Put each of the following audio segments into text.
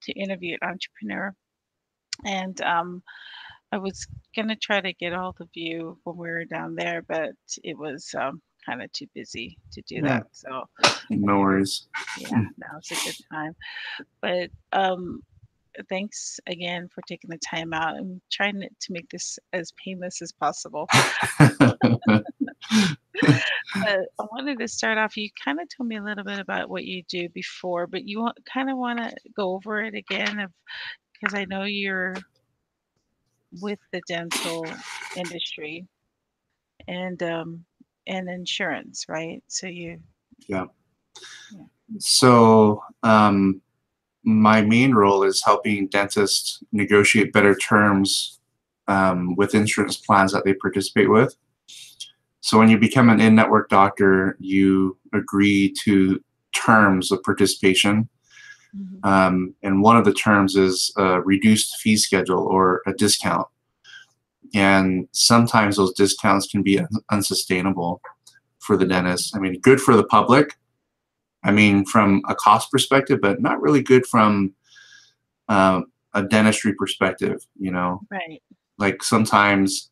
to interview an entrepreneur, and I was gonna try to get all of you when we were down there, but it was kind of too busy to do Yeah, that. So I no figured, worries. yeah, that was a good time. But thanks again for taking the time out. I'm trying to make this as painless as possible. I wanted to start off. You kind of told me a little bit about what you do before, but you kind of want to go over it again, of because I know you're with the dental industry and insurance, right? So you, Yeah. yeah. So, my main role is helping dentists negotiate better terms with insurance plans that they participate with. So when you become an in-network doctor, you agree to terms of participation. Hmm. And one of the terms is a reduced fee schedule or a discount. And sometimes those discounts can be unsustainable for the dentist. I mean, good for the public. I mean, from a cost perspective, but not really good from a dentistry perspective. Right. Like sometimes,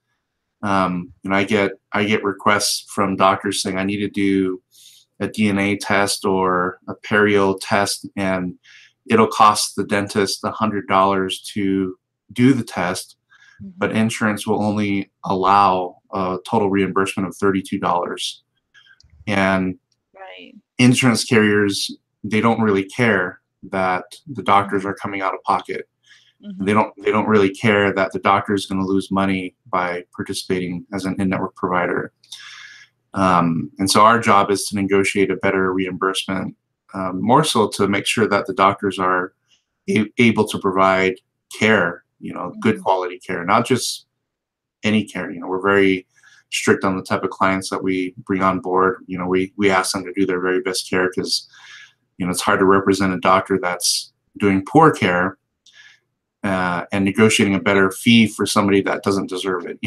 I get requests from doctors saying I need to do a DNA test or a perio test, and it'll cost the dentist $100 to do the test, but Hmm. insurance will only allow a total reimbursement of $32. And Right. insurance carriers, they don't really care that the doctors Hmm. are coming out of pocket. And they Hmm. don't really care that the doctor is going to lose money by participating as an in-network provider. And so our job is to negotiate a better reimbursement, more so to make sure that the doctors are able to provide care, good Hmm. quality care, not just any care. We're very strict on the type of clients that we bring on board. We ask them to do their very best care because, it's hard to represent a doctor that's doing poor care and negotiating a better fee for somebody that doesn't deserve it.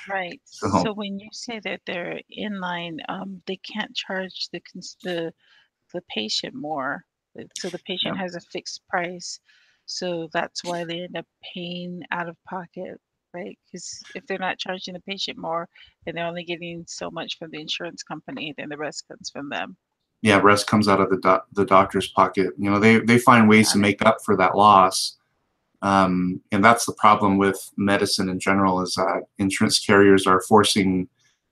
Right. So So when you say that they're in line, they can't charge the patient more. So the yeah, patient has a fixed price. So that's why they end up paying out of pocket, right? Because if they're not charging the patient more and they're only getting so much from the insurance company, then the rest comes from them. yeah, rest comes out of the doctor's pocket. They find ways to Got it. make up for that loss. And that's the problem with medicine in general, is that insurance carriers are forcing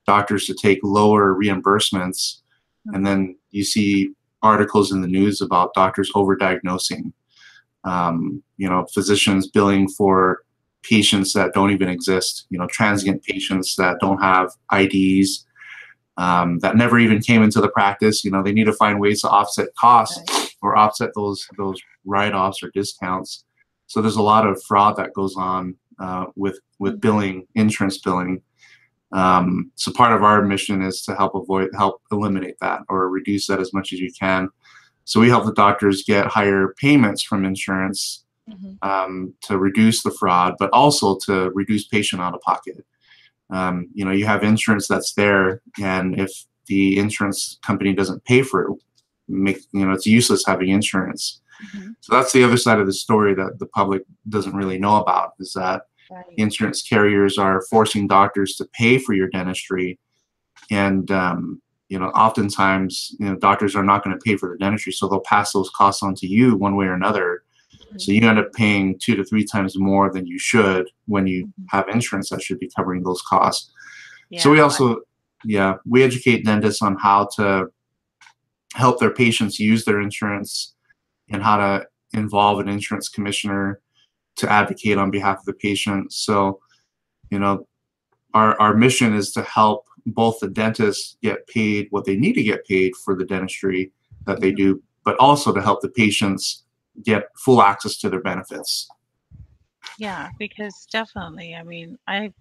doctors to take lower reimbursements. And Hmm. then you see articles in the news about doctors overdiagnosing, physicians billing for patients that don't even exist, transient patients that don't have IDs, that never even came into the practice. They need to find ways to offset Right. costs or offset those write-offs or discounts. So there's a lot of fraud that goes on with Hmm. billing, insurance billing. So part of our mission is to help eliminate that or reduce that as much as you can. So we help the doctors get higher payments from insurance, Hmm. to reduce the fraud, but also to reduce patient out of pocket. You have insurance that's there, and if the insurance company doesn't pay for it, it's useless having insurance. Hmm. So that's the other side of the story that the public doesn't really know about, is that Right. insurance carriers are forcing doctors to pay for your dentistry, and oftentimes, doctors are not going to pay for the dentistry, so they'll pass those costs on to you one way or another. So Hmm. you end up paying 2 to 3 times more than you should when you Hmm. have insurance that should be covering those costs. So we Yeah. also, yeah, we educate dentists on how to help their patients use their insurance and how to involve an insurance commissioner to advocate on behalf of the patient. So, you know, our mission is to help both the dentists get paid what they need to get paid for the dentistry that they Hmm. do, but also to help the patients get full access to their benefits. Yeah, because definitely, I mean, I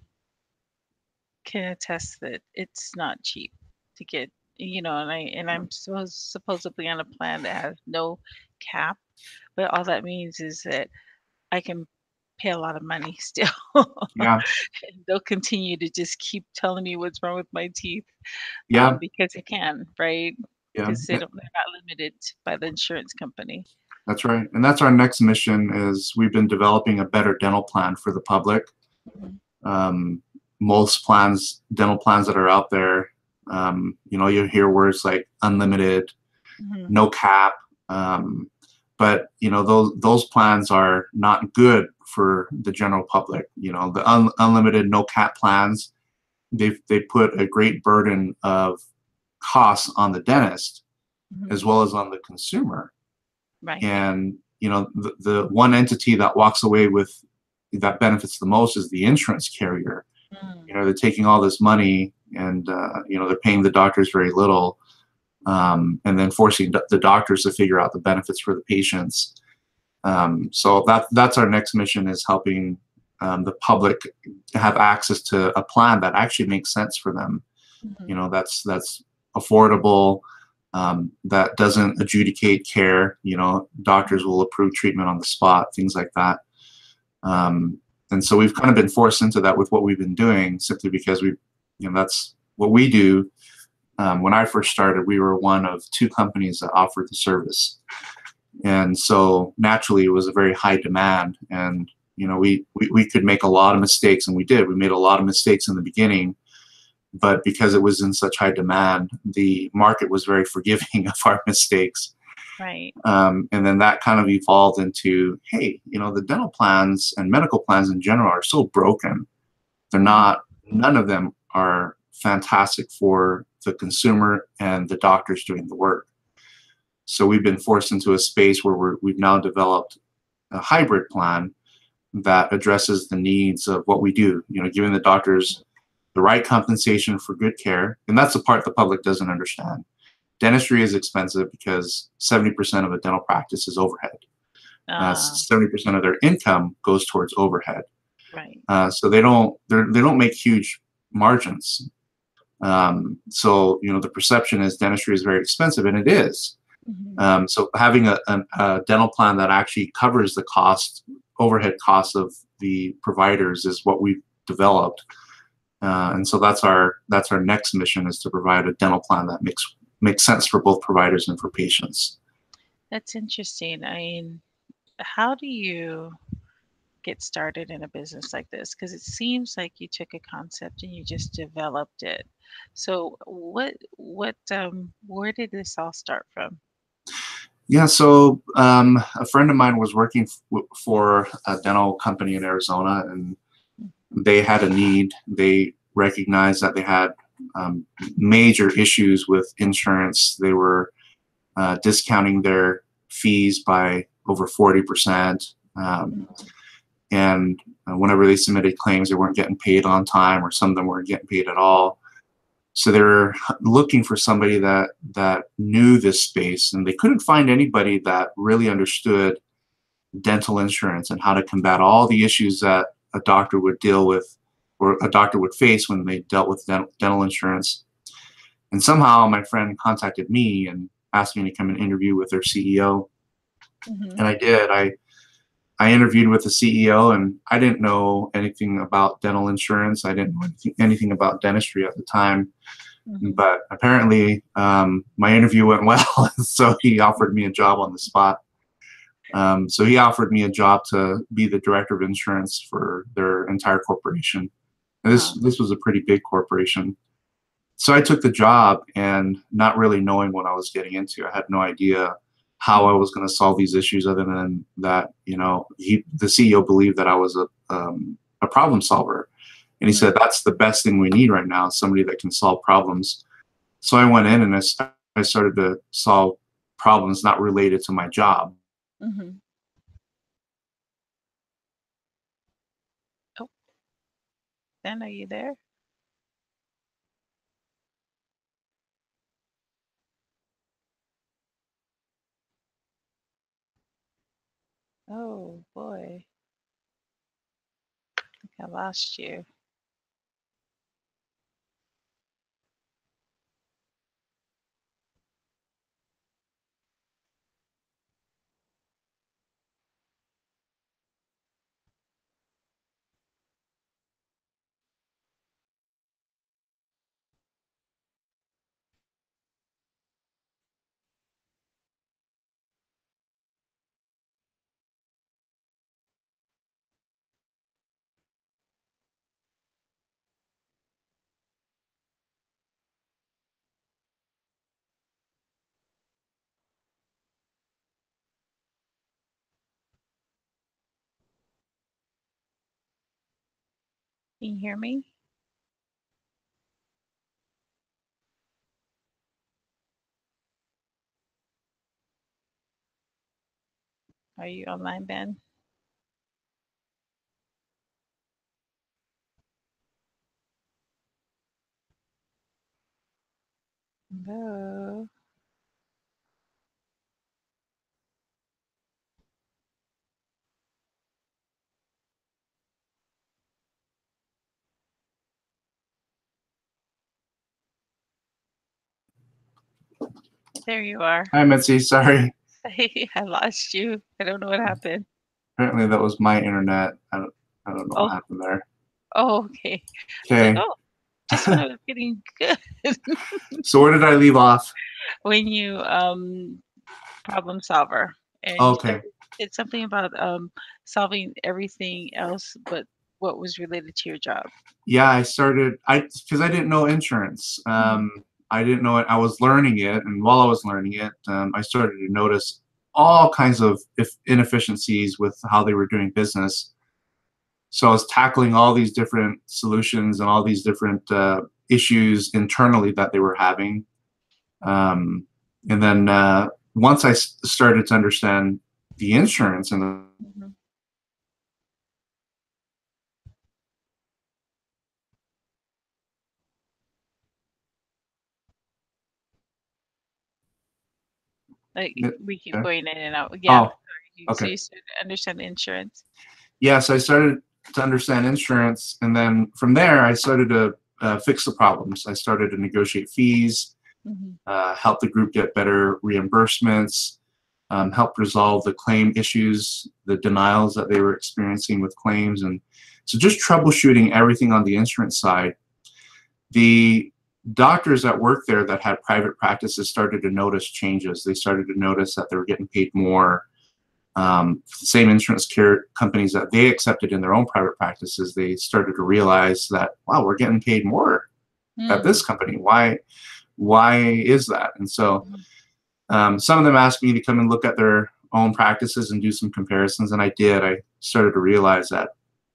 can attest that it's not cheap to get, and I'm supposedly on a plan that has no cap, but all that means is that I can pay a lot of money still. Yeah, And they'll continue to just keep telling me what's wrong with my teeth, yeah, because they can, right? yeah. Because they're not limited by the insurance company. That's right. And that's our next mission is we've been developing a better dental plan for the public. Mhm. Um, Most plans, dental plans that are out there, you hear words like unlimited, Mhm. no cap, um, but those plans are not good for the general public. The unlimited, no cap plans, they put a great burden of costs on the dentist as Mhm. well as on the consumer. Right. And the one entity that walks away with that benefits the most is the insurance carrier. Mm. They're taking all this money and they're paying the doctors very little, and then forcing the doctors to figure out the benefits for the patients. So that's our next mission, is helping the public have access to a plan that actually makes sense for them. Mhm. That's affordable, that doesn't adjudicate care. Doctors will approve treatment on the spot, things like that. Um, and so we've kind of been forced into that with what we've been doing, simply because that's what we do. When I first started, we were one of two companies that offered the service, and so naturally it was a very high demand. And we could make a lot of mistakes, and we did. We made a lot of mistakes in the beginning, but because it was in such high demand, the market was very forgiving of our mistakes. Right. And then that kind of evolved into, hey, the dental plans and medical plans in general are so broken. They're Mhm. not, none of them are fantastic for the consumer and the doctors doing the work. So we've been forced into a space where we've now developed a hybrid plan that addresses the needs of what we do, giving the doctors the right compensation for good care. And that's the part the public doesn't understand. Dentistry is expensive because 70% of a dental practice is overhead. Uh, 70% of their income goes towards overhead. right. So they don't make huge margins. So the perception is dentistry is very expensive, and it is. Mhm. So having a dental plan that actually covers the overhead costs of the providers is what we've developed. And so that's our next mission, is to provide a dental plan that makes sense for both providers and for patients. That's interesting. I mean, how do you get started in a business like this? Because it seems like you took a concept and you just developed it. So where did this all start from? Yeah, so a friend of mine was working for a dental company in Arizona, and they had a need. They recognized that they had um, major issues with insurance. They were discounting their fees by over 40%. Mhm. And whenever they submitted claims, they weren't getting paid on time, or some of them weren't getting paid at all. So they were looking for somebody that knew this space, and they couldn't find anybody that really understood dental insurance and how to combat all the issues that a doctor would deal with, or a doctor would face when they dealt with dental insurance. And somehow my friend contacted me and asked me to come and interview with their CEO, Mhm. and I did. I interviewed with the CEO, and I didn't know anything about dental insurance. I didn't know anything about dentistry at the time, Mhm. but apparently my interview went well. So he offered me a job on the spot. So he offered me a job to be the director of insurance for their entire corporation. And Huh. this was a pretty big corporation. So I took the job, and not really knowing what I was getting into. I had no idea how I Mhm. was going to solve these issues, other than that, the CEO believed that I was a problem solver. And he said, Mhm. that's the best thing we need right now, somebody that can solve problems. So I went in, and I started to solve problems not related to my job. Mhm. Oh, Ben, are you there? Oh boy, I think I lost you. Can you hear me? Are you online, Ben? Hello. There you are. Hi, Mitzi. Sorry. I lost you. I don't know what happened. Apparently that was my internet. I don't know what Oh, happened there. oh, okay. I was like, Okay. oh, just when I was getting good. So where did I leave off? When you problem solver, and you Okay. started, it's something about solving everything else but what was related to your job. Yeah, because I didn't know insurance. Mhm. I didn't know it. I was learning it, and while I was learning it, I started to notice all kinds of inefficiencies with how they were doing business. So I was tackling all these different solutions and all these different issues internally that they were having. Um, and then once I started to understand the insurance and Mhm. Like we keep the, going in and out. Yeah. oh, Sorry. So okay. you started to understand insurance. Yes, I started to understand insurance, and then from there, I started to fix the problems. I started to negotiate fees, Hmm. help the group get better reimbursements, help resolve the claim issues, the denials that they were experiencing with claims, and so just troubleshooting everything on the insurance side. The doctors that worked there that had private practices started to notice changes. They started to notice that they were getting paid more. The same insurance care companies that they accepted in their own private practices, they started to realize that, wow, we're getting paid more at Mm. this company. Why is that? And so Mhm. some of them asked me to come and look at their own practices and do some comparisons, and I did. I started to realize that,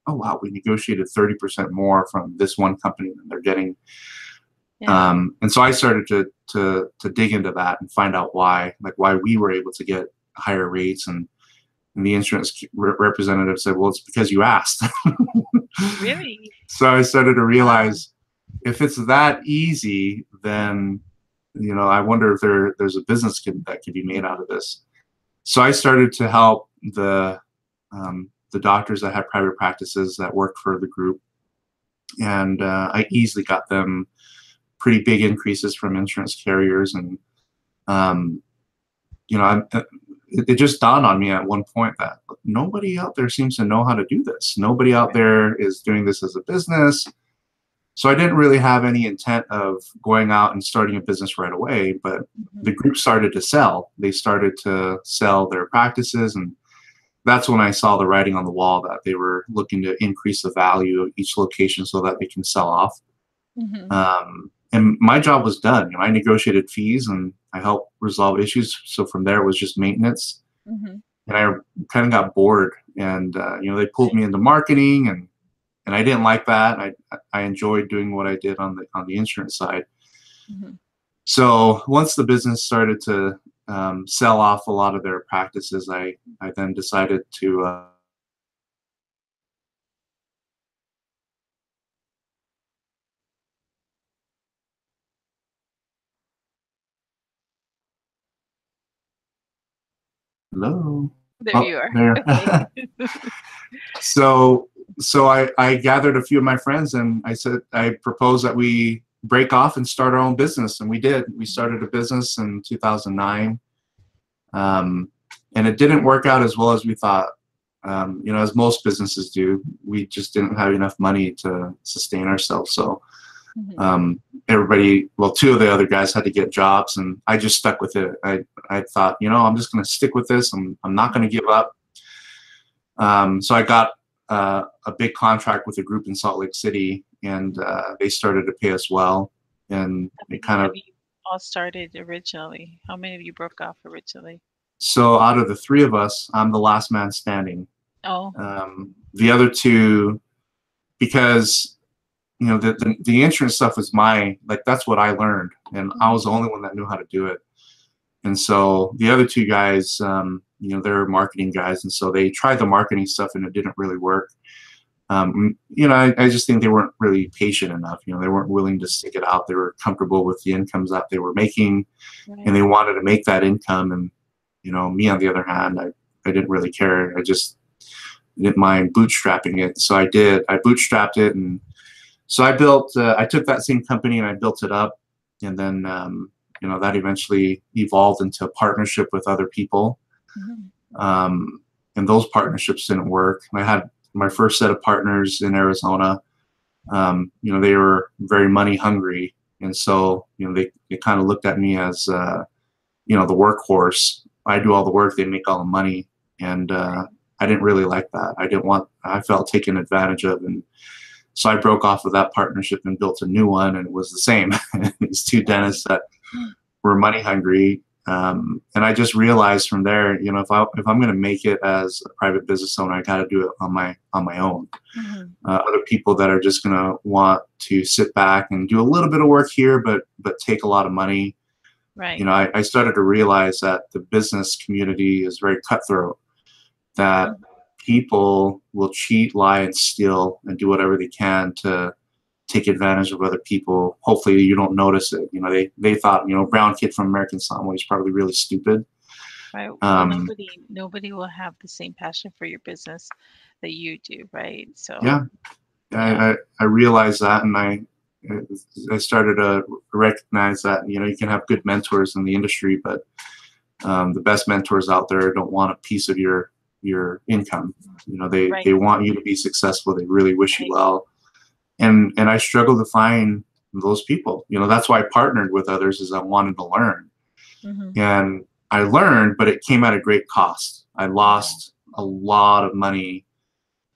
oh wow, we negotiated 30% more from this one company than they're getting. Yeah. And so I started to dig into that and find out why we were able to get higher rates. And the insurance representative said, well, it's because you asked. Really? So I started to Wow. realize if it's that easy, then I wonder if there's a business that could be made out Mhm. of this. So I started to help the doctors that had private practices that worked for the group, and I easily got them pretty big increases from insurance carriers. And um, it just dawned on me at one point that nobody out there seems to know how to do this. Nobody out Right. there is doing this as a business. So I didn't really have any intent of going out and starting a business right away, but Mhm. the group started to sell. They started to sell their practices, and that's when I saw the writing on the wall that they were looking to increase the value of each location so that they can sell off. Mhm. And my job was done. I negotiated fees and I helped resolve issues. So from there, it was just maintenance. Mhm. And I kind of got bored, and they pulled Right. me into marketing, and I didn't like that. I enjoyed doing what I did on the insurance side. Mhm. So once the business started to sell off a lot of their practices, I then decided to hello. There Oh, you are. there. Okay. So I gathered a few of my friends, and I proposed that we break off and start our own business, and we did. We Mhm. started a business in 2009, um, and it didn't work out as well as we thought. As most businesses do, we just didn't have enough money to sustain ourselves. So Mhm. um, two of the other guys had to get jobs, and I just stuck with it. I thought, I'm just going to stick with this. I'm not going Mhm. to give up. So I got a big contract with a group in Salt Lake City, and they started to pay us well. And How it many kind of of you all started originally? How many of you broke off originally? so out of the three of us, I'm the last man standing. Oh. The other two, because the insurance stuff was that's what I learned, and I was the only one that knew how to do it. And so the other two guys, they're marketing guys, and so they tried the marketing stuff and it didn't really work. I just think they weren't really patient enough. They weren't willing to stick it out. They were comfortable with the incomes that they were making, and they wanted to make that income. And me on the other hand, I didn't really care. I just didn't mind bootstrapping it. So I did. I bootstrapped it, and so I built. I took that same company and I built it up, and then that eventually evolved into a partnership with other people. And those partnerships didn't work. I had my first set of partners in Arizona. They were very money hungry, and so they kind of looked at me as the workhorse. I do all the work, they make all the money, and I didn't really like that. I felt taken advantage of, and so I broke off of that partnership and built a new one, and it was the same. These two dentists that were money hungry. And I just realized from there, if I'm going to make it as a private business owner, I got to do it on my own. Other people that are just going to want to sit back and do a little bit of work here, but take a lot of money. Right. I started to realize that the business community is very cutthroat. That people will cheat, lie, and steal, and do whatever they can to take advantage of other people. Hopefully you don't notice it. They thought, brown kid from American Samoa is probably really stupid. Right. Well, nobody will have the same passion for your business that you do, right? So yeah. I realized that, and I started to recognize that you can have good mentors in the industry, but the best mentors out there don't want a piece of your income. They want you to be successful. They really wish you well. And I struggle to find those people. That's why I partnered with others, is I wanted to learn. And I learned, but it came at a great cost. I lost a lot of money.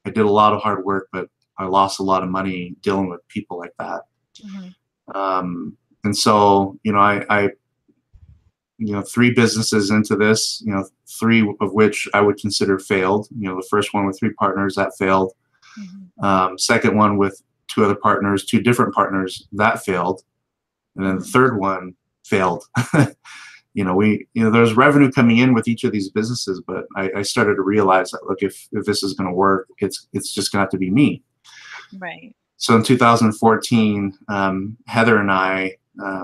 I did a lot of hard work, but I lost a lot of money dealing with people like that. And so, I 3 businesses into this, 3 of which I would consider failed. The first one with 3 partners, that failed. Second one with 2 other partners, 2 different partners, that failed. And then the third one failed. There's revenue coming in with each of these businesses, but I started to realize that, look, if this is going to work, it's just going to have to be me. Right. So in 2014, Heather and I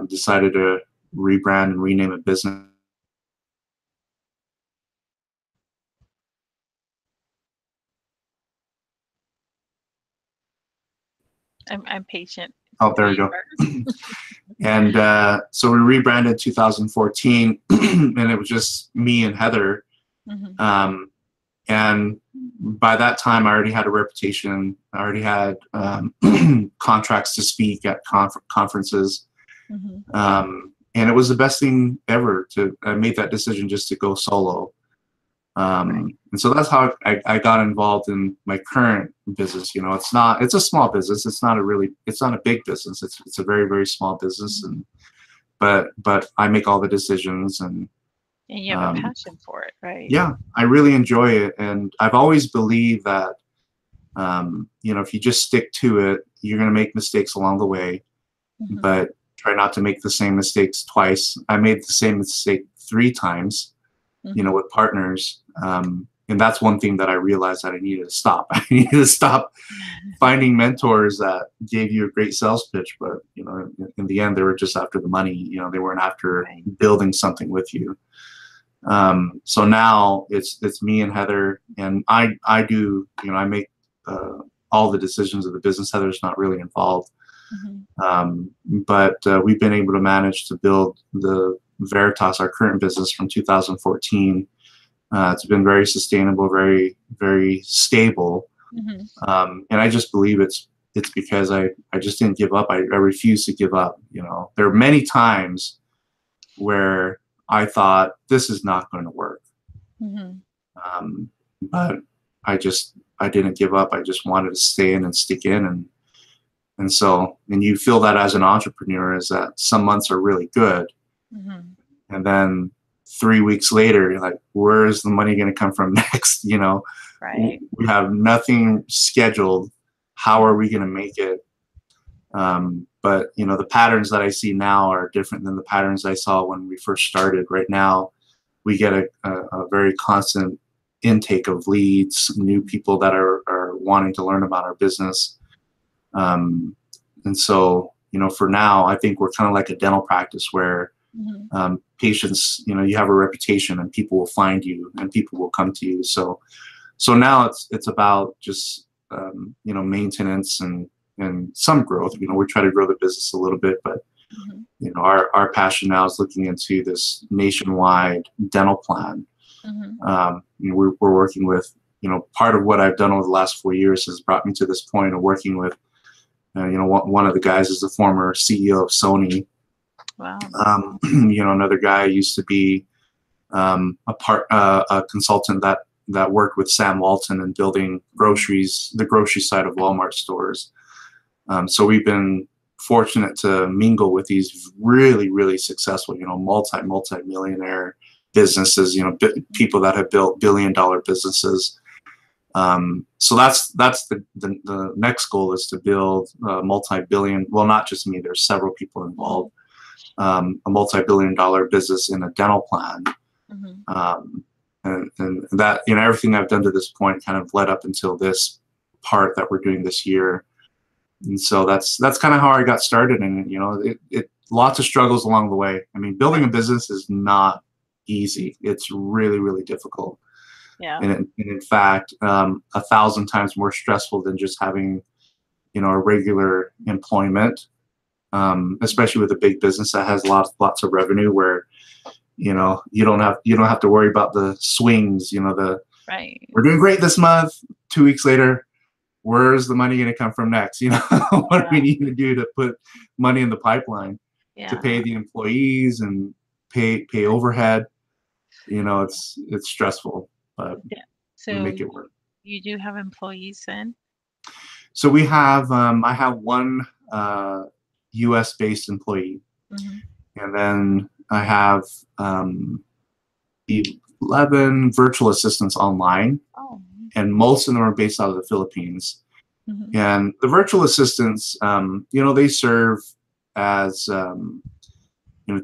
decided to rebrand and rename a business. I'm patient. Oh, there we go. And so we rebranded in 2014, and it was just me and Heather. And by that time, I already had a reputation. I already had contracts to speak at conferences. And it was the best thing ever. I made that decision just to go solo. And so that's how I got involved in my current business. It's a small business. It's not a big business. It's a very, very small business. But I make all the decisions, and you have a passion for it, right? Yeah, I really enjoy it. And I've always believed that, if you just stick to it, you're going to make mistakes along the way, but try not to make the same mistakes twice. I made the same mistake 3 times. With partners. And that's one thing that I realized that I needed to stop. I needed to stop finding mentors that gave you a great sales pitch, but in the end, they were just after the money. They weren't after building something with you. So now it's me and Heather, and I do, I make all the decisions of the business. Heather's not really involved. But we've been able to manage to build the Veritas, our current business, from 2014. It's been very sustainable, very, very stable. And I just believe it's because I just didn't give up. I refused to give up. There are many times where I thought this is not going to work. But I didn't give up. I just wanted to stay in and stick in. And so you feel that as an entrepreneur, is that some months are really good. And then 3 weeks later, you're like, where is the money going to come from next? Right. We have nothing scheduled. How are we going to make it? But the patterns that I see now are different than the patterns I saw when we first started. Right now, we get a very constant intake of leads, new people that are wanting to learn about our business. And so, for now, I think we're kind of like a dental practice where patients, you have a reputation and people will find you and people will come to you. So now it's about just, maintenance and some growth. We try to grow the business a little bit, but our passion now is looking into this nationwide dental plan. We're working with, part of what I've done over the last 4 years has brought me to this point of working with, one of the guys is the former CEO of Sony. Wow. Another guy used to be a consultant that worked with Sam Walton in building the grocery side of Walmart stores. So we've been fortunate to mingle with these really, really successful, multi-millionaire businesses, people that have built billion-dollar businesses. So that's the next goal is to build a multi-billion, well, not just me, there's several people involved, a multi-billion-dollar business in a dental plan. And that, everything I've done to this point kind of led up until this part that we're doing this year. And so that's kind of how I got started. And, it lots of struggles along the way. I mean, building a business is not easy. It's really, really difficult. Yeah. And in fact, 1,000 times more stressful than just having, a regular employment, especially with a big business that has lots of revenue where, you don't have to worry about the swings, right. We're doing great this month. 2 weeks later, where's the money going to come from next? What do we need to do to put money in the pipeline to pay the employees and pay overhead? It's stressful, but So we make it work. You do have employees then? So we have, I have one U.S. based employee, and then I have 11 virtual assistants online. Oh. And most of them are based out of the Philippines. And the virtual assistants, they serve as,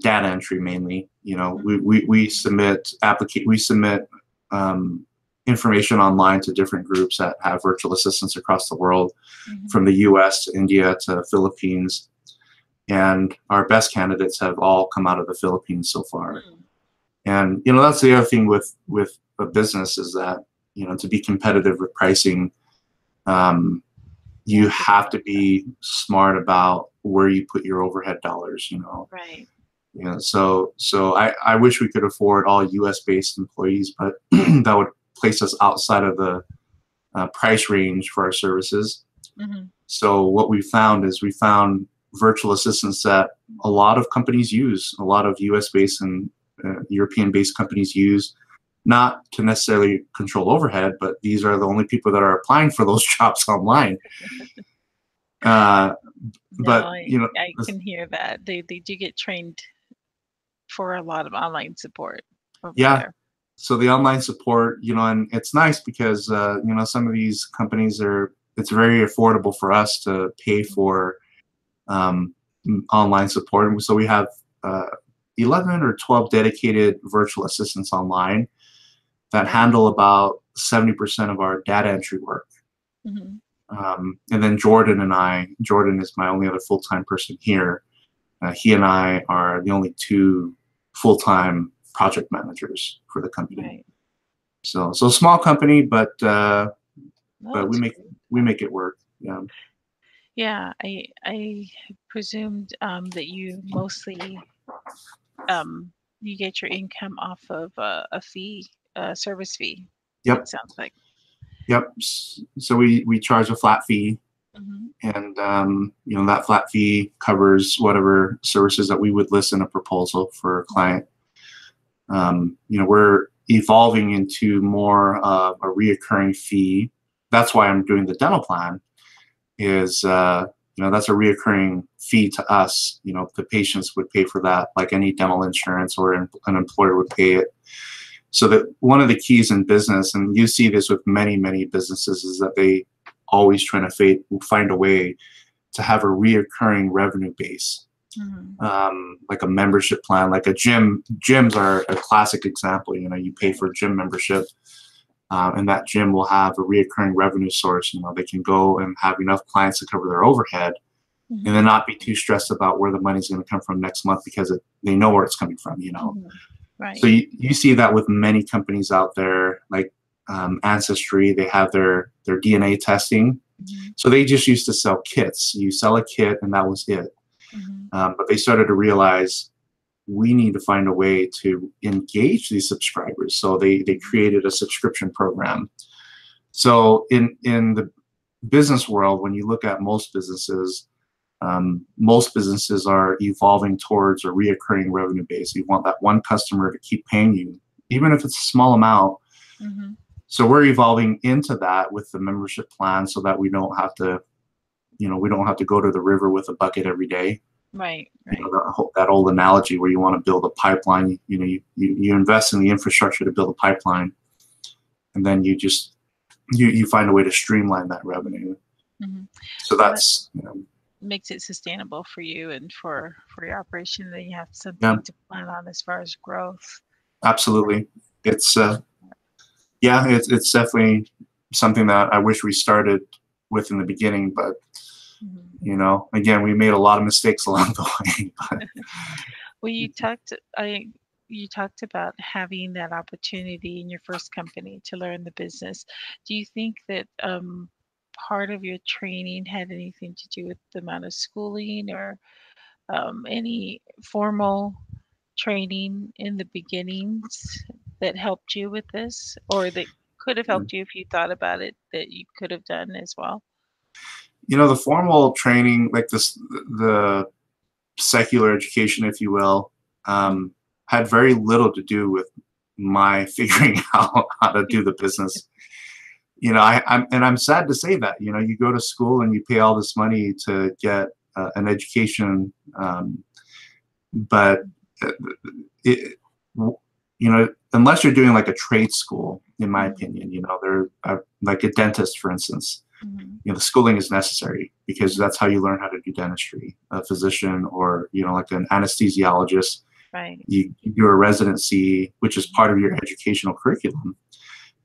data entry mainly. We submit information online to different groups that have virtual assistants across the world, from the U.S. to India to Philippines. And our best candidates have all come out of the Philippines so far. And, that's the other thing with a business is that, to be competitive with pricing, you have to be smart about where you put your overhead dollars, Right. So I wish we could afford all U.S. based employees, but that would place us outside of the price range for our services. So what we found virtual assistants that a lot of companies use, a lot of U.S. based and European based companies use, not to necessarily control overhead, but these are the only people that are applying for those jobs online. I I can hear that. They do get trained for a lot of online support over yeah. there. So the online support, and it's nice because, some of these companies it's very affordable for us to pay for online support. And so we have 11 or 12 dedicated virtual assistants online that handle about 70% of our data entry work. And then Jordan is my only other full-time person here. He and I are the only two full-time project managers for the company. Right. So small company, but we make it work. Yeah. Yeah, I presumed that you mostly you get your income off of a fee, a service fee. Yep. It sounds like. Yep. So we charge a flat fee, and that flat fee covers whatever services that we would list in a proposal for a client. We're evolving into more of a reoccurring fee. That's why I'm doing the dental plan. Is that's a reoccurring fee to us. The patients would pay for that, like any dental insurance, or an employer would pay it. So that one of the keys in business, and you see this with many businesses, is that they always trying to find a way to have a reoccurring revenue base, like a membership plan, like a gym. Gyms are a classic example. You know, you pay for a gym membership, and that gym will have a reoccurring revenue source. You know, they can go and have enough clients to cover their overhead, and then not be too stressed about where the money's going to come from next month because they know where it's coming from. You know, Right. so you see that with many companies out there, like Ancestry. They have their DNA testing. So they just used to sell kits. You sell a kit and that was it. But they started to realize we need to find a way to engage these subscribers. So they created a subscription program. So in the business world, when you look at most businesses are evolving towards a reoccurring revenue base. You want that one customer to keep paying you, even if it's a small amount. So we're evolving into that with the membership plan so that we don't have to, we don't have to go to the river with a bucket every day. Right. You know, that old analogy where you want to build a pipeline, you invest in the infrastructure to build a pipeline, and then you find a way to streamline that revenue. So that's, makes it sustainable for you and for your operation, that you have something to plan on as far as growth. Absolutely. It's it's definitely something that I wish we started with in the beginning, but again, we made a lot of mistakes along the way. Well, you talked about having that opportunity in your first company to learn the business. Do you think that part of your training had anything to do with the amount of schooling or any formal training in the beginnings that helped you with this, or that could have helped you if you thought about it, that you could have done as well? The formal training, like the secular education, if you will, had very little to do with my figuring out how to do the business. I'm sad to say that, you go to school and you pay all this money to get an education, but unless you're doing like a trade school, in my opinion, they're like a dentist, for instance, the schooling is necessary because that's how you learn how to do dentistry. A physician or, like an anesthesiologist, you do a residency, which is part of your educational curriculum.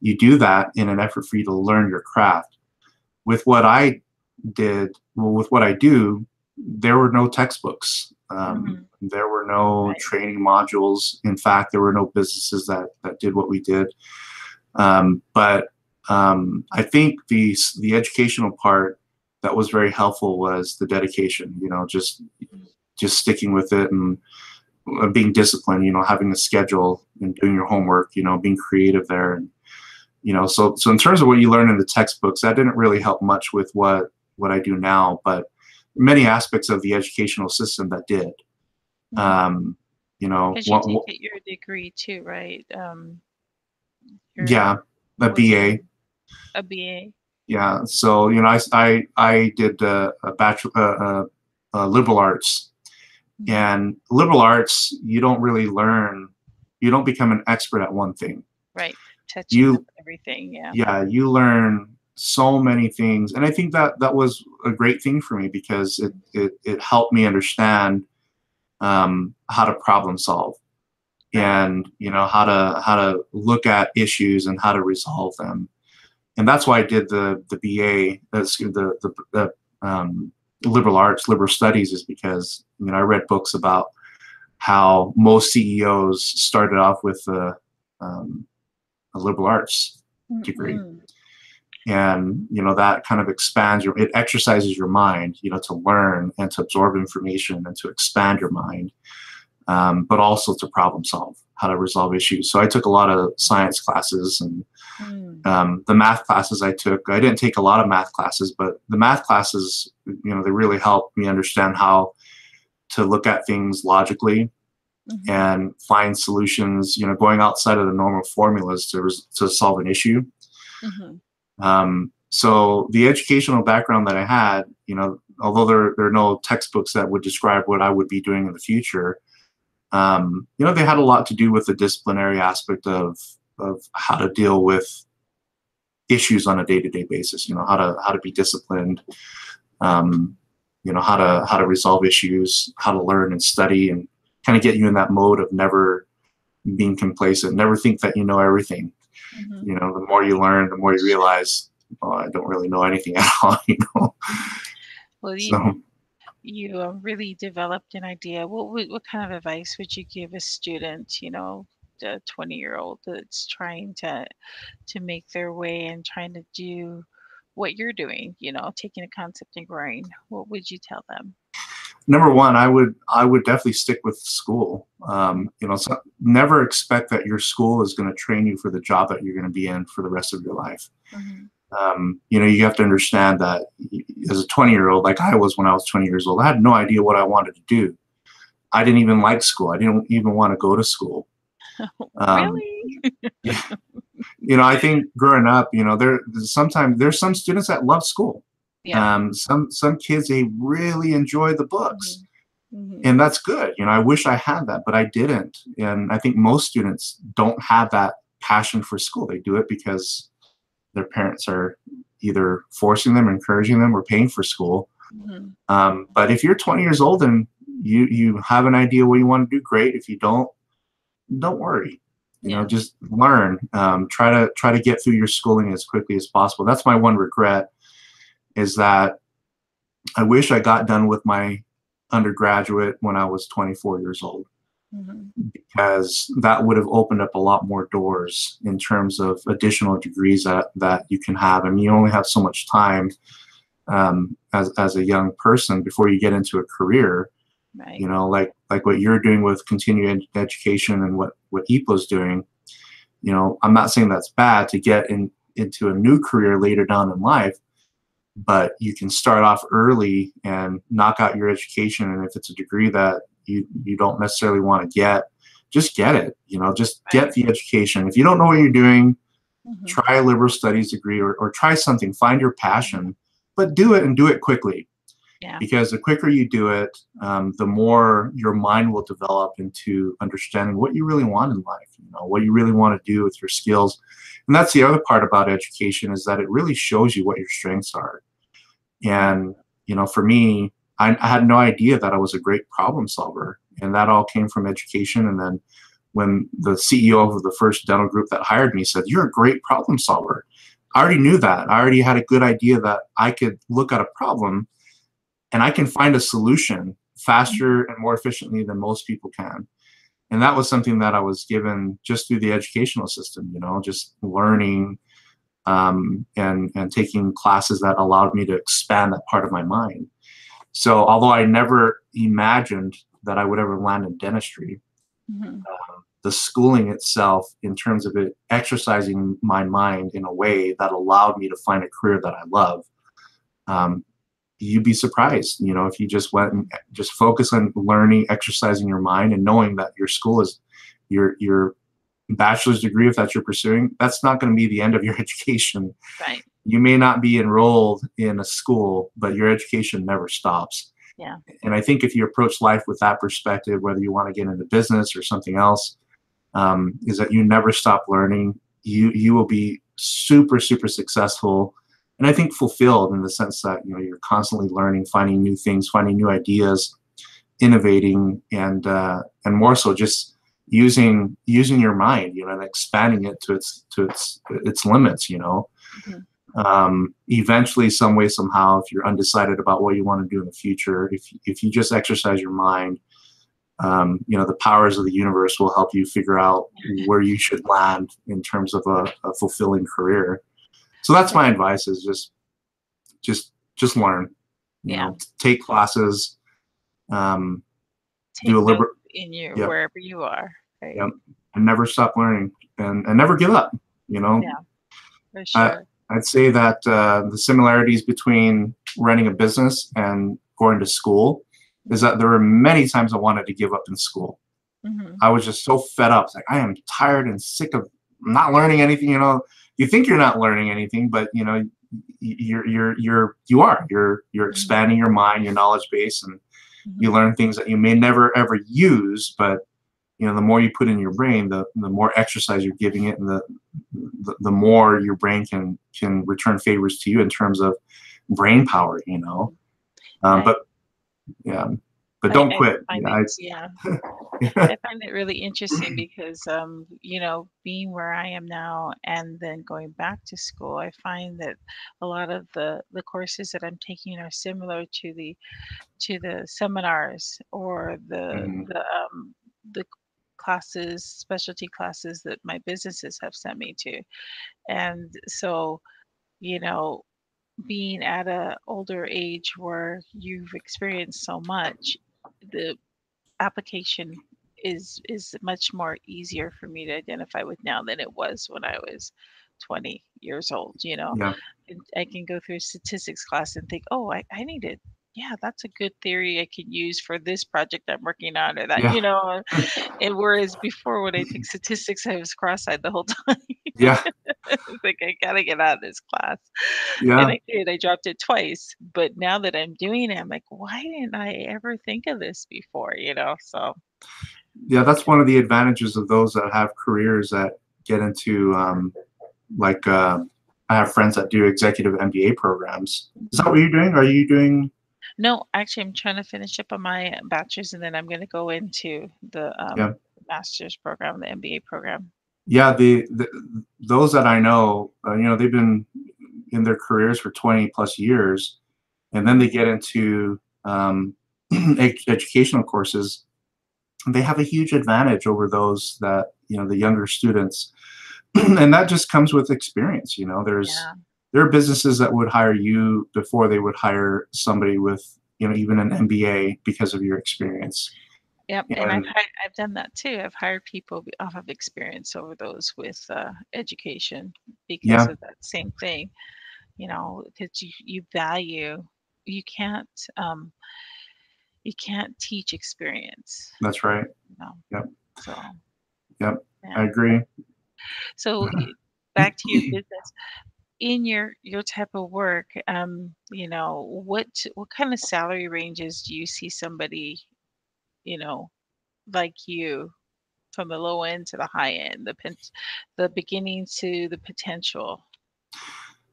You do that in an effort for you to learn your craft. With what I do, there were no textbooks. There were no training modules. In fact, there were no businesses that did what we did. But I think the educational part that was very helpful was the dedication, just sticking with it and being disciplined, having a schedule and doing your homework, being creative there. And, so in terms of what you learn in the textbooks, that didn't really help much with what I do now, but many aspects of the educational system that did. Because you did get your degree too, right? A BA. A BA. Yeah. So, I did a bachelor, liberal arts, and liberal arts, you don't really learn, you don't become an expert at one thing. Right. Touching everything. Yeah. Yeah. You learn so many things. And I think that was a great thing for me because it helped me understand how to problem solve and how to look at issues and how to resolve them. And that's why I did the BA, the liberal arts, liberal studies, is because I read books about how most CEOs started off with a liberal arts degree. And that kind of it exercises your mind, to learn and to absorb information and to expand your mind, but also to problem solve, how to resolve issues. So I took a lot of science classes, and the math classes I didn't take a lot of math classes, but the math classes, they really helped me understand how to look at things logically and find solutions, going outside of the normal formulas to solve an issue. So the educational background that I had, although there are no textbooks that would describe what I would be doing in the future, they had a lot to do with the disciplinary aspect of how to deal with issues on a day-to-day basis, how to be disciplined, how to resolve issues, how to learn and study, and kind of get you in that mode of never being complacent, never think that you know everything. Mm-hmm. The more you learn, the more you realize, oh, I don't really know anything at all. Well, So you really developed an idea. What kind of advice would you give a student, a 20-year-old that's trying to make their way and trying to do what you're doing, taking a concept and growing? What would you tell them? number one, I would definitely stick with school. So never expect that your school is going to train you for the job that you're going to be in for the rest of your life. Mm-hmm. You have to understand that as a 20-year-old, like I was when I was 20 years old, I had no idea what I wanted to do. I didn't even like school. I didn't even want to go to school. Um, Really? yeah, I think growing up, there's some students that love school. Yeah. Some kids, they really enjoy the books, Mm-hmm. Mm-hmm. and that's good. I wish I had that, but I didn't. And I think most students don't have that passion for school. They do it because their parents are either forcing them, encouraging them, or paying for school. Mm-hmm. But if you're 20 years old and you have an idea what you want to do, great. If you don't worry. Yeah. Just learn. Try to get through your schooling as quickly as possible. That's my one regret, is that I wish I got done with my undergraduate when I was 24 years old, Mm-hmm. because that would have opened up a lot more doors in terms of additional degrees that you can have. I mean, you only have so much time as a young person before you get into a career. Right. Like what you're doing with continuing education and what EPO's doing. I'm not saying that's bad to get into a new career later down in life, but you can start off early and knock out your education. And if it's a degree that you don't necessarily want to get, just get it. Just Right. get the education. If you don't know what you're doing, Mm-hmm. try a liberal studies degree, or try something. Find your passion, but do it, and do it quickly. Yeah. Because the quicker you do it, the more your mind will develop into understanding what you really want in life, what you really want to do with your skills. And that's the other part about education, is that it really shows you what your strengths are. And, for me, I had no idea that I was a great problem solver. And that all came from education. And then when the CEO of the first dental group that hired me said, "You're a great problem solver," I already knew that. I already had a good idea that I could look at a problem and I can find a solution faster and more efficiently than most people can. And that was something that I was given just through the educational system, just learning and taking classes that allowed me to expand that part of my mind. So although I never imagined that I would ever land in dentistry, Mm-hmm. the schooling itself, in terms of it exercising my mind in a way that allowed me to find a career that I love, you'd be surprised, if you just went and just focus on learning, exercising your mind, and knowing that your school is your bachelor's degree, if that's you're pursuing, that's not going to be the end of your education. Right. You may not be enrolled in a school, but your education never stops. Yeah. And I think if you approach life with that perspective, whether you want to get into business or something else, is that you never stop learning. You will be super, super successful, and I think fulfilled, in the sense that you're constantly learning, finding new things, finding new ideas, innovating, and more so just using your mind, and expanding it to its limits. Mm-hmm. Eventually, some way, somehow, if you're undecided about what you want to do in the future, if you just exercise your mind, the powers of the universe will help you figure out where you should land in terms of a fulfilling career. So that's my advice: is just learn. Yeah. Take classes, Take do a notes in your yep, wherever you are. Right. yep, and never stop learning, and never give up. Yeah, for sure. I'd say that the similarities between running a business and going to school is that there were many times I wanted to give up in school. Mm-hmm. I was just so fed up. It's like, I am tired and sick of not learning anything. You think you're not learning anything, but you're expanding your mind, your knowledge base, and Mm-hmm. you learn things that you may never ever use. But the more you put in your brain, the more exercise you're giving it, and the more your brain can return favors to you in terms of brain power. Right. But Yeah, but don't I quit. find Yeah, it, yeah. yeah. I find it really interesting because, being where I am now and then going back to school, I find that a lot of the courses that I'm taking are similar to the seminars or Mhm. the classes, specialty classes that my businesses have sent me to. And so, you know, being at a older age where you've experienced so much, the application is much more easier for me to identify with now than it was when I was 20 years old, you know? Yeah, And I can go through a statistics class and think, "Oh, I need it. Yeah, that's a good theory I can use for this project I'm working on," or that, yeah, and whereas before when I took statistics, I was cross-eyed the whole time. yeah, It's like, "I gotta get out of this class." And yeah. I did, I dropped it twice, but now that I'm doing it, I'm like, "Why didn't I ever think of this before?" You know? So, Yeah, that's one of the advantages of those that have careers that get into like I have friends that do executive MBA programs. Is that what mhm. you're doing? Are you doing? No, actually, I'm trying to finish up on my bachelor's, and then I'm gonna go into the, Yeah, master's program, the MBA program. yeah. The those that I know, they've been in their careers for 20 plus years, and then they Mhm. get into educational courses. They have a huge advantage over those that the younger students, and that just comes with experience. Yeah. There are businesses that would hire you before they would hire somebody with even an MBA because of your experience. Yep, and And I've done that too. I've hired people off of experience over those with, education because yeah, of that same thing, because you value you can't, um you can't teach experience, that's right. you know? Yep, So, yep, I yeah. agree. So, back to your business. In your type of work, what kind of salary ranges do you see somebody, you know, like you from the low end to the high end, the beginning to the potential?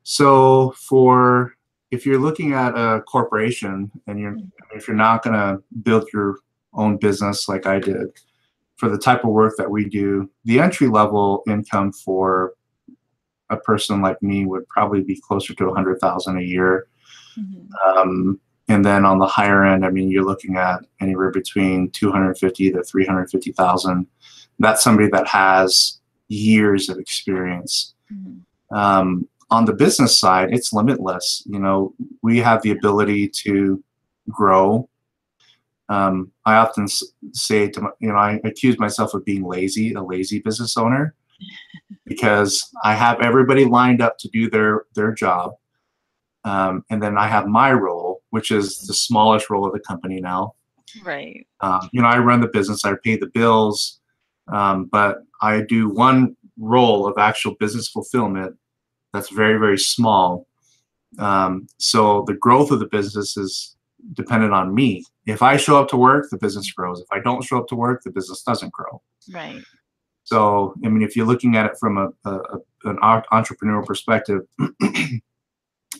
So for if you're looking at a corporation and Mhm, if you're not going to build your own business like I did, for the type of work that we do, the entry level income for a person like me would probably be closer to 100,000 a year. mhm, Um, and then on the higher end, I mean, you're looking at anywhere between 250 to 350,000. That's somebody that has years of experience. mhm. On the business side, it's limitless. We have the ability to grow. I often say I accuse myself of being lazy, a lazy business owner, because I have everybody lined up to do their job. And then I have my role, which is the smallest role of the company now. Right. I run the business, I pay the bills, but I do one role of actual business fulfillment that's very, very small. So the growth of the business is dependent on me. If I show up to work, the business grows. If I don't show up to work, the business doesn't grow. Right. So, I mean, if you're looking at it from an entrepreneurial perspective,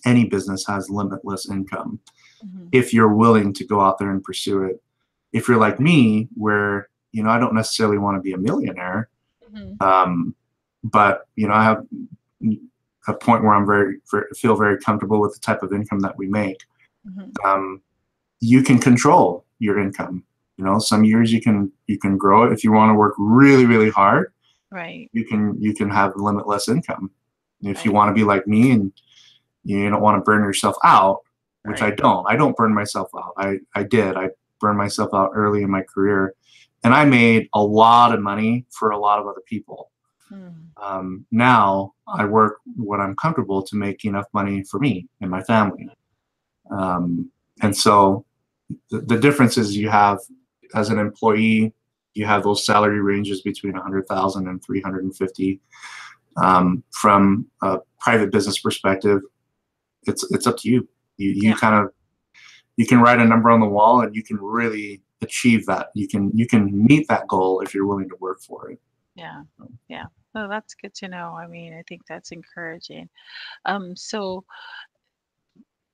any business has limitless income Mhm. if you're willing to go out there and pursue it. If you're like me, where I don't necessarily want to be a millionaire, Mhm. um, but I have a point where feel very comfortable with the type of income that we make. Mhm. Um, you can control your income. Some years you can grow it. If you want to work really, really hard, Right. you can have limitless income. If you Right. want to be like me and you don't want to burn yourself out, which I Right. don't. I don't burn myself out. I did. I burned myself out early in my career, and I made a lot of money for a lot of other people. Mm. Now I work when I'm comfortable to make enough money for me and my family. Um, and Right. so the difference is you have, as an employee, you have those salary ranges between 100,000 and 350. From a private business perspective, it's up to you. You Yeah. kind of you can write a number on the wall and you can really achieve that. You can meet that goal if you're willing to work for it. Yeah. Yeah. Oh, that's good to know. I mean, I think that's encouraging. So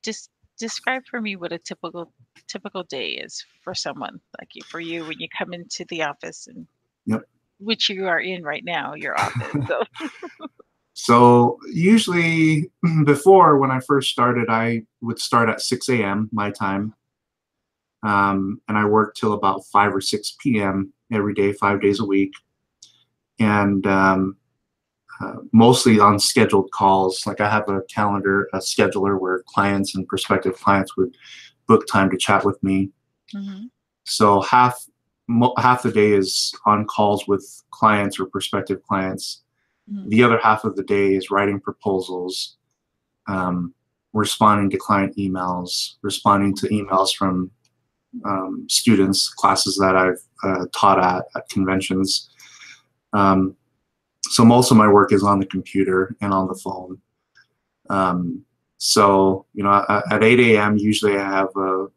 just describe for me what a typical day is for someone like you, for you when you come into the office, and Yep. which you are in right now, your office. So. So usually before, when I first started, I would start at 6 a.m. my time. And I worked till about 5 or 6 p.m. every day, 5 days a week. And mostly on scheduled calls. Like I have a calendar, a scheduler where clients and prospective clients would book time to chat with me. Mhm. So half the day is on calls with clients or prospective clients. Mhm. The other half of the day is writing proposals, um, responding to client emails, responding to emails from students, classes that I've taught at conventions. Um, so most of my work is on the computer and on the phone. So, at 8 a.m., usually I have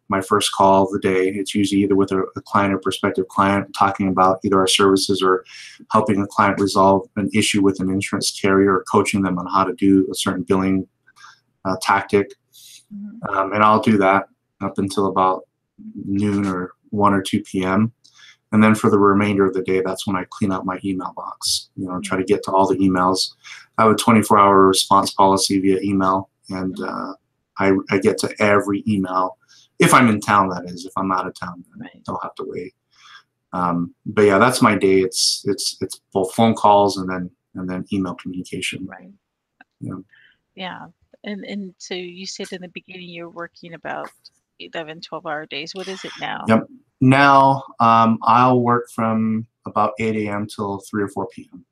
my first call of the day. It's usually either with a client or prospective client, talking about either our services or helping a client resolve an issue with an insurance carrier, or coaching them on how to do a certain billing tactic. Mhm. And I'll do that up until about noon or 1 or 2 p.m. And then for the remainder of the day, that's when I clean up my email box, try to get to all the emails. I have a 24-hour response policy via email, and I get to every email. If I'm in town, that is. If I'm out of town, then Right. they'll have to wait. But yeah, that's my day. It's both phone calls and then email communication. Right. Yeah. Yeah. And so you said in the beginning you're working about 11, 12-hour days. What is it now? Yep. Now I'll work from about 8 a.m. till 3 or 4 p.m.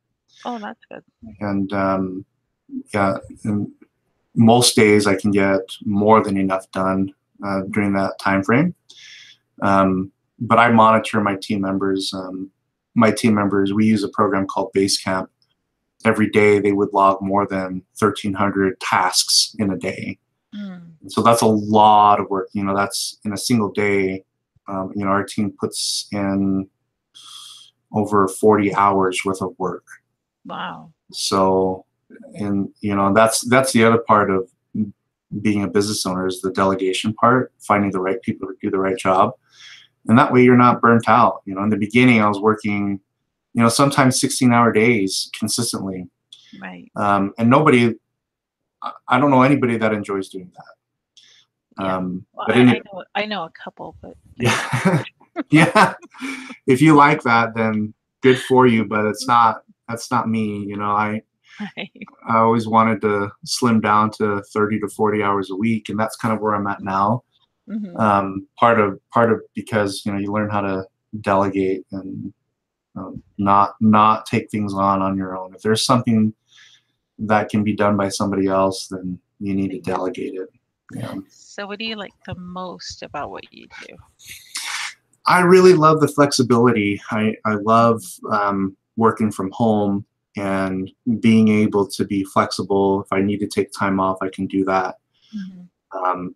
Oh, that's good. And yeah, and most days I can get more than enough done during that time frame. But I monitor my team members. We use a program called Basecamp. Every day they would log more than 1,300 tasks in a day. Mm. So that's a lot of work. That's in a single day. Our team puts in over 40 hours worth of work. Wow. So, and that's the other part of being a business owner, is the delegation part, finding the right people to do the right job. And that way you're not burnt out. In the beginning I was working, sometimes 16-hour days consistently. Right. And I don't know anybody that enjoys doing that. Yeah. Well, But I know a couple, but they're not yeah, good. yeah, if you like that, then good for you. But that's not me. Right. I always wanted to slim down to 30 to 40 hours a week, and that's kind of where I'm at now. Mhm. Part of because you learn how to delegate and not take things on your own. If there's something that can be done by somebody else, then you need to delegate it. Yeah. So what do you like the most about what you do? I really love the flexibility. I love working from home and being able to be flexible. If I need to take time off, I can do that. Mhm.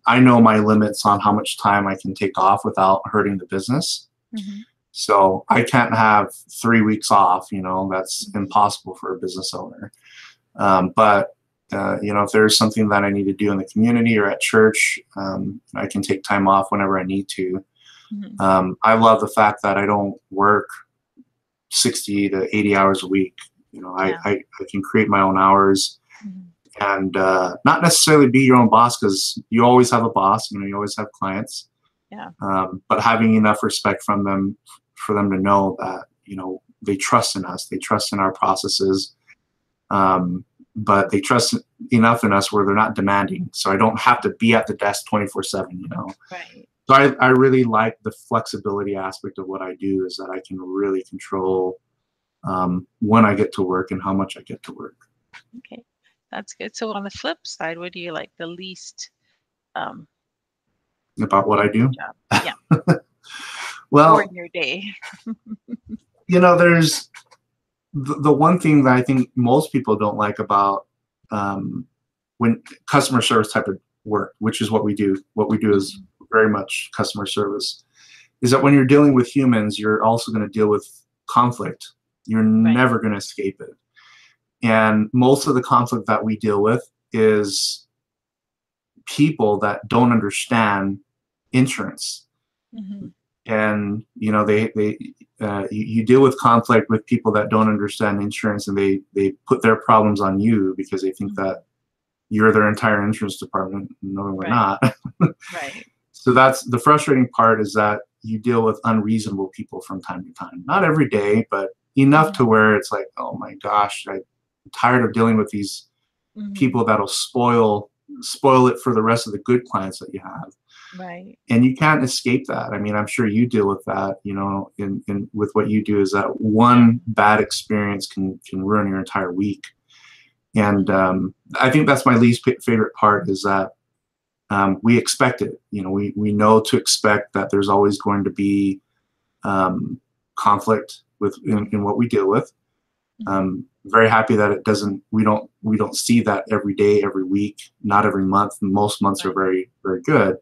I know my limits on how much time I can take off without hurting the business. Mhm. So I can't have 3 weeks off. That's impossible for a business owner. But if there's something that I need to do in the community or at church, I can take time off whenever I need to. Mhm. I love the fact that I don't work 60 to 80 hours a week. Yeah. I can create my own hours Mhm. and not necessarily be your own boss, because you always have a boss. You always have clients. Yeah. But having enough respect from them for them to know that they trust in us, they trust in our processes, but they trust enough in us where they're not demanding. So I don't have to be at the desk 24/7. Right. So I really like the flexibility aspect of what I do, is that I can really control when I get to work and how much I get to work. Okay. That's good. So on the flip side, what do you like the least um About what I in your do. job? Yeah. Or Well, in your day. there's the one thing that I think most people don't like about um, when customer service type of work, which is what we do. What we do is Mhm. very much customer service. Is that when you're dealing with humans, you're also going to deal with conflict. You're Right. never going to escape it. And most of the conflict that we deal with is people that don't understand insurance. Mhm. And you deal with conflict with people that don't understand insurance, and they put their problems on you because they think Mhm. that you're their entire insurance department. No, we're Right. not. Right. So that's the frustrating part, is that you deal with unreasonable people from time to time. Not every day, but enough to Mhm. where it's like, oh my gosh, I'm tired of dealing with these Mhm. people that'll spoil it for the rest of the good clients that you have. Right. And you can't escape that. I mean, I'm sure you deal with that, in with what you do, is that Yeah. one bad experience can ruin your entire week. And Mhm. I think that's my least favorite part, is that we expect it. We know to expect that there's always going to be conflict in Mhm. what we deal with. Mhm. Very happy that it doesn't. We don't see that every day, every week, not every month. Most months are Right. very, very good.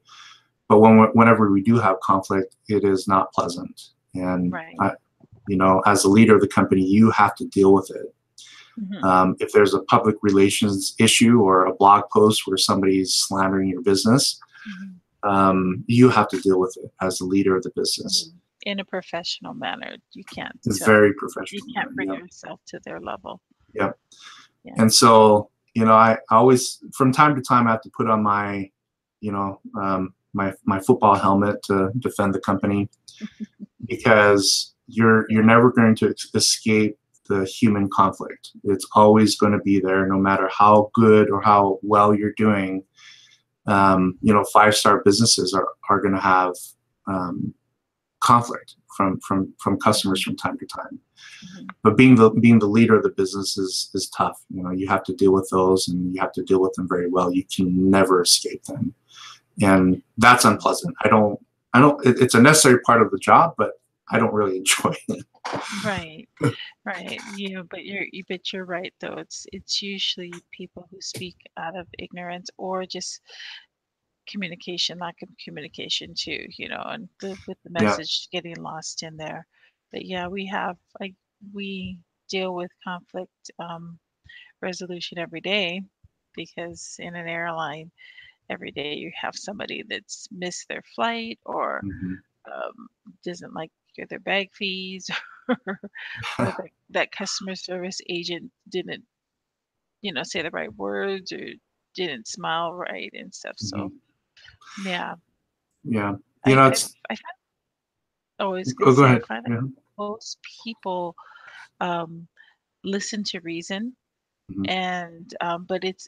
But whenever we do have conflict, it is not pleasant. And Right. as the leader of the company, you have to deal with it. Mhm. If there's a public relations issue or a blog post where somebody's slandering your business, Mhm. you have to deal with it as the leader of the business. Mhm. In a professional manner. It's very You professional. can't bring Yep. yourself to their level. Yep. Yeah. And so, I always, from time to time, I have to put on my football helmet to defend the company, because you're Yeah. never going to escape the human conflict. It's always going to be there, no matter how good or how well you're doing. 5-star businesses are going to have um, conflict from customers Mhm. from time to time. Mhm. But being the leader of the business is tough. You have to deal with those, and you have to deal with them very well. You can never escape them, and that's unpleasant. It's a necessary part of the job, but I don't really enjoy it. Right. Right. But you're right though. It's usually people who speak out of ignorance or just communication, lack of communication too, and with the Yeah. message getting lost in there. But yeah, we deal with conflict resolution every day because in an airline, every day you have somebody that's missed their flight or Hmm. um, doesn't like their bag fees or that customer service agent didn't, say the right words or didn't smile right and stuff. Hmm. So yeah, Yeah. I I've It's I find oh, I was gonna go say I ahead. find that Yeah. most people um, listen to reason Hmm. and but it's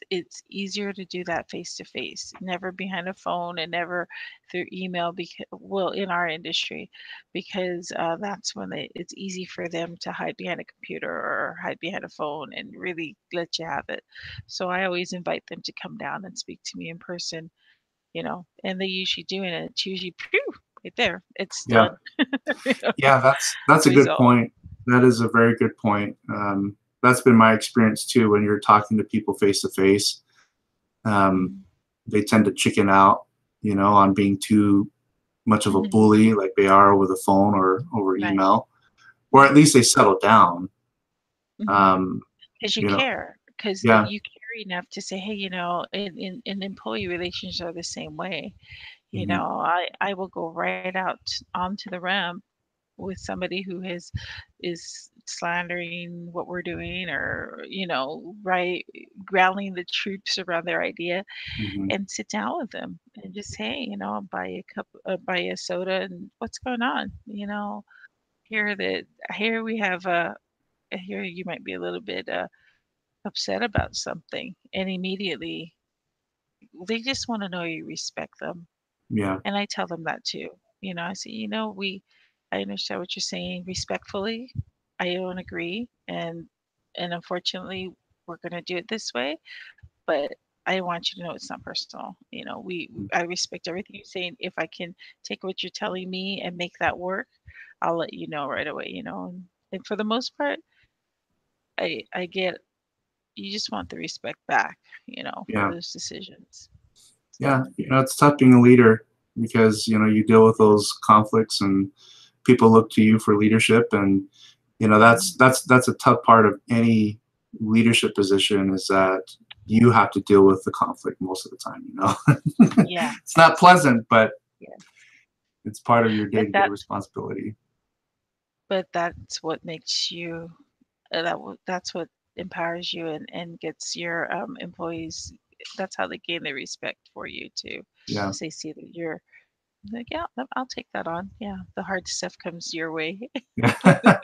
easier to do that face to face, never behind a phone and never through email because well in our industry because that's when it's easy for them to hide behind a computer or hide behind a phone and really let you have it. So I always invite them to come down and speak to me in person, and they usually do, and it's usually phew, right there, it's Yeah. done. You know, Yeah. That's a good resolved. point. That is a very good point. That's been my experience too. When you're talking to people face to face, um, Mhm. they tend to chicken out, on being too much of a Mhm. bully like they are over the phone or over Right, email, or at right. least they settle down. Mhm. Um, 'Cause you you know, care, 'cause yeah. you care enough to say, "Hey," and employee relations are the same way, Hmm. I will go right out onto the ramp with somebody who is slandering what we're doing or, right, rallying the troops around their idea Hmm. and sit down with them and just, "Hey, buy a soda and what's going on?" Here that here we have here you might be a little bit upset about something and immediately they just want to know you respect them, Yeah. and I tell them that too. I say, we I understand what you're saying respectfully. I don't agree, and unfortunately we're going to do it this way, but I want you to know it's not personal. I respect everything you're saying. If I can take what you're telling me and make that work, I'll let you know right away, and for the most part I get you just want the respect back, for Yeah. those decisions. Yeah. So, It's tough being a leader, because you deal with yeah. those conflicts, and people look to you for leadership. And Mhm. that's a tough part of any leadership position, is that you have to deal with the conflict most of the time, Yeah. It's not pleasant, but Yeah. it's part of your But day-to-day that responsibility. but that's what makes you that's what empowers you and gets your employees. That's how they gain their respect for you too. Yeah. So they see that you're like, yeah, I'll take that on. Yeah, the hard stuff comes your way. Yeah.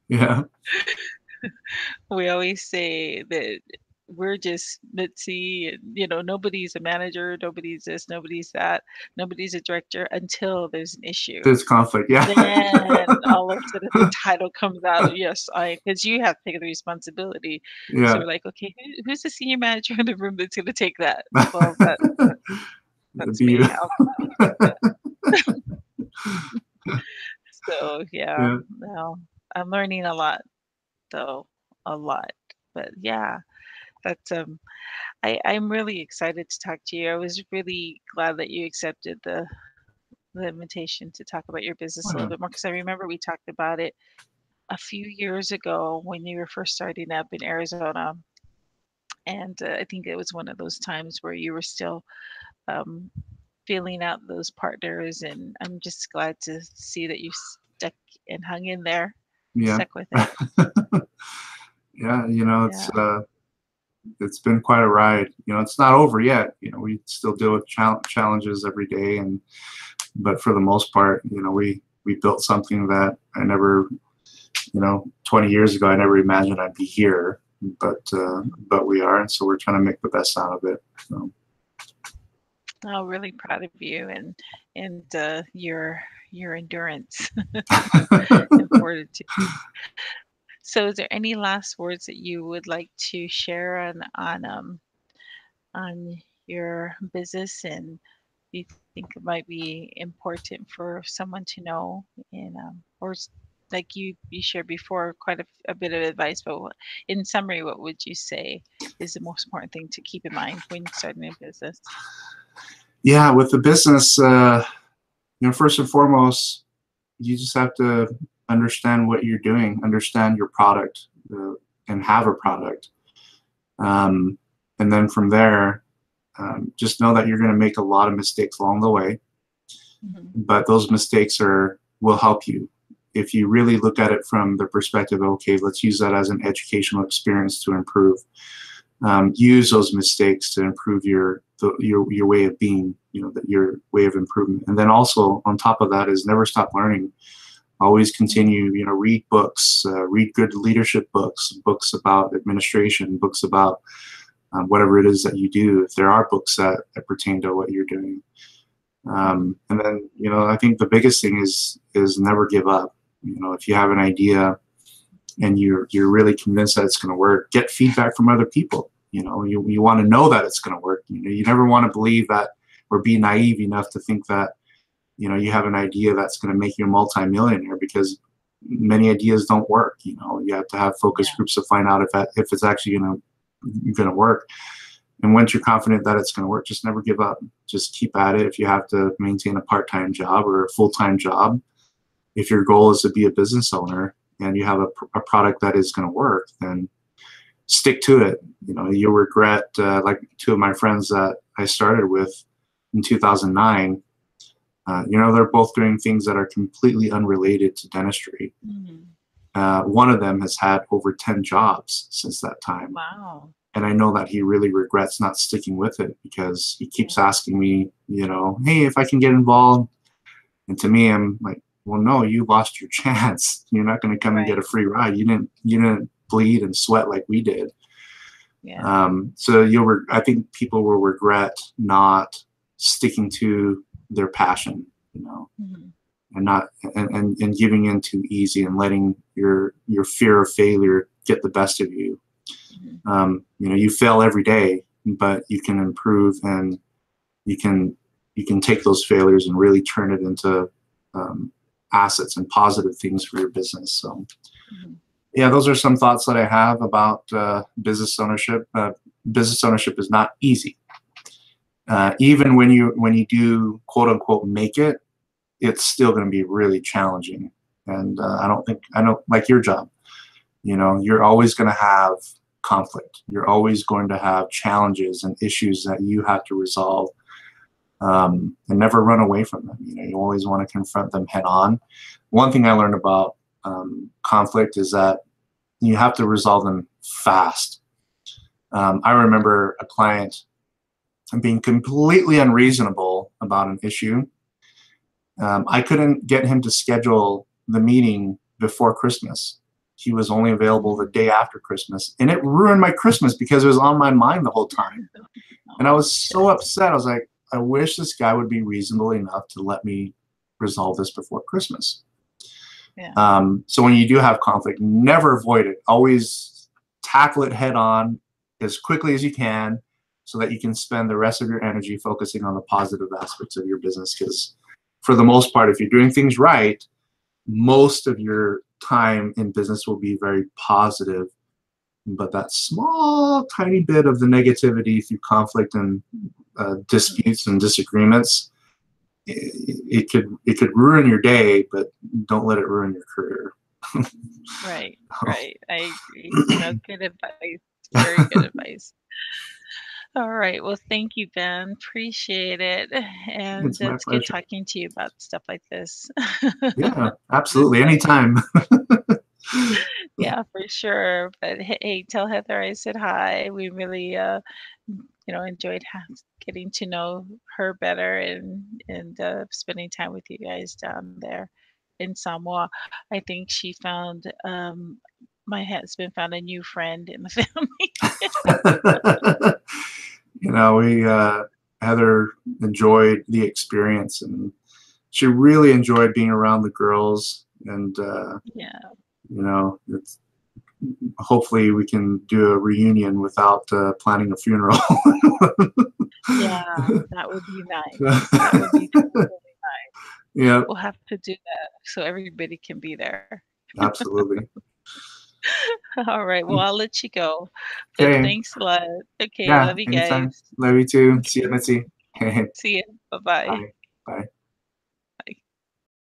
Yeah. We always say that we're just Mitzi, and nobody's a manager, nobody's this, nobody's that, nobody's a director until there's an issue. There's conflict. Yeah. Then all of a sudden the title comes out. Yes, because you have to take the responsibility. So Yeah. we're like, okay, who's the senior manager in the room that's going to take that? Well, that's Be you. me. I'll take that. So yeah, Yeah. no, I'm learning a lot though, a lot. But yeah, that's I'm really excited to talk to you. I was really glad that you accepted the invitation to talk about your business Oh, a little yeah. bit more because I remember we talked about it a few years ago when you were first starting up in Arizona, and I think it was one of those times where you were still um, feeling out those partners, and I'm just glad to see that you stuck and hung in there, Yeah. stuck with it. Yeah. Yeah, It's been quite a ride. It's not over yet. We still deal with challenges every day, but for the most part, we built something that I never, 20 years ago, I never imagined I'd be here, but we are, and so we're trying to make the best out of it. So. I'm really proud of you and your endurance and fortitude. So, is there any last words that you would like to share on your business and you think it might be important for someone to know? And like you shared before, quite a bit of advice, but in summary, what would you say is the most important thing to keep in mind when starting a business? Yeah, with the business, first and foremost, you just have to understand what you're doing, understand your product, and have a product. Um, and then from there, just know that you're going to make a lot of mistakes along the way, Hmm. but those mistakes will help you. If you really look at it from the perspective, okay, let's use that as an educational experience to improve. Use those mistakes to improve your way of being, your way of improvement. And then also on top of that is never stop learning. Always continue, read books, read good leadership books about administration, books about whatever it is that you do, if there are books that pertain to what you're doing. And then, I think the biggest thing is never give up. If you have an idea and you're really convinced that it's going to work, get feedback from other people. You want to know that it's going to work. You never want to believe that or be naive enough to think that, you have an idea that's going to make you a multimillionaire, because many ideas don't work. You have to have focus Yeah, groups to find out if it's actually going to work. And once you're confident that it's going to work, just never give up. Just keep at it. If you have to maintain a part-time job or a full-time job, if your goal is to be a business owner and you have a product that is going to work, then stick to it. You'll regret, like two of my friends that I started with in 2009, they're both doing things that are completely unrelated to dentistry. hmm, One of them has had over 10 jobs since that time. wow, And I know that he really regrets not sticking with it, because he yeah, keeps asking me, hey, if I can get involved. And to me, I'm like, well, no, you lost your chance. You're not going to come and get right, a free ride. You didn't bleed and sweat like we did. yeah, So I think people will regret not sticking to their passion, hmm, and not and giving in too easy and letting your fear of failure get the best of you. hmm, You fail every day, but you can improve, and you can take those failures and really turn it into assets and positive things for your business. So hmm, yeah, those are some thoughts that I have about business ownership. Business ownership is not easy. Even when you do quote unquote make it, it's still going to be really challenging. And I don't like your job. You're always going to have conflict. You're always going to have challenges and issues that you have to resolve, and never run away from them. You always want to confront them head on. One thing I learned about conflict is that you have to resolve them fast. I remember a client being completely unreasonable about an issue. I couldn't get him to schedule the meeting before Christmas. He was only available the day after Christmas, and it ruined my Christmas because it was on my mind the whole time. And I was so upset. I was like, I wish this guy would be reasonable enough to let me resolve this before Christmas. Yeah. So when you do have conflict, never avoid it. Always tackle it head on as quickly as you can, so that you can spend the rest of your energy focusing on the positive aspects of your business. Because for the most part, if you're doing things right, most of your time in business will be very positive. But that small, tiny bit of the negativity through conflict and disputes and disagreements, it could ruin your day, but don't let it ruin your career. Right. I agree. Good advice. Very good advice. All right. Well, thank you, Ben. Appreciate it. And It's my it's good pleasure. talking to you about stuff like this. Yeah, absolutely. Anytime. Yeah, for sure. But hey, tell Heather I said hi. We really, enjoyed getting to know her better and spending time with you guys down there in Samoa. I think she found my husband found a new friend in the family. We Heather enjoyed the experience, and she really enjoyed being around the girls. And Yeah. it's, hopefully we can do a reunion without planning a funeral. Yeah, that would be nice. That would be totally nice. Yeah, We'll have to do that so everybody can be there. absolutely. All right. Well, I'll let you go. But Okay. thanks a lot. Okay. Yeah, Love you anytime. guys. Love you too. See you, Okay. Mitzi. See you. Bye-bye. Bye. Bye.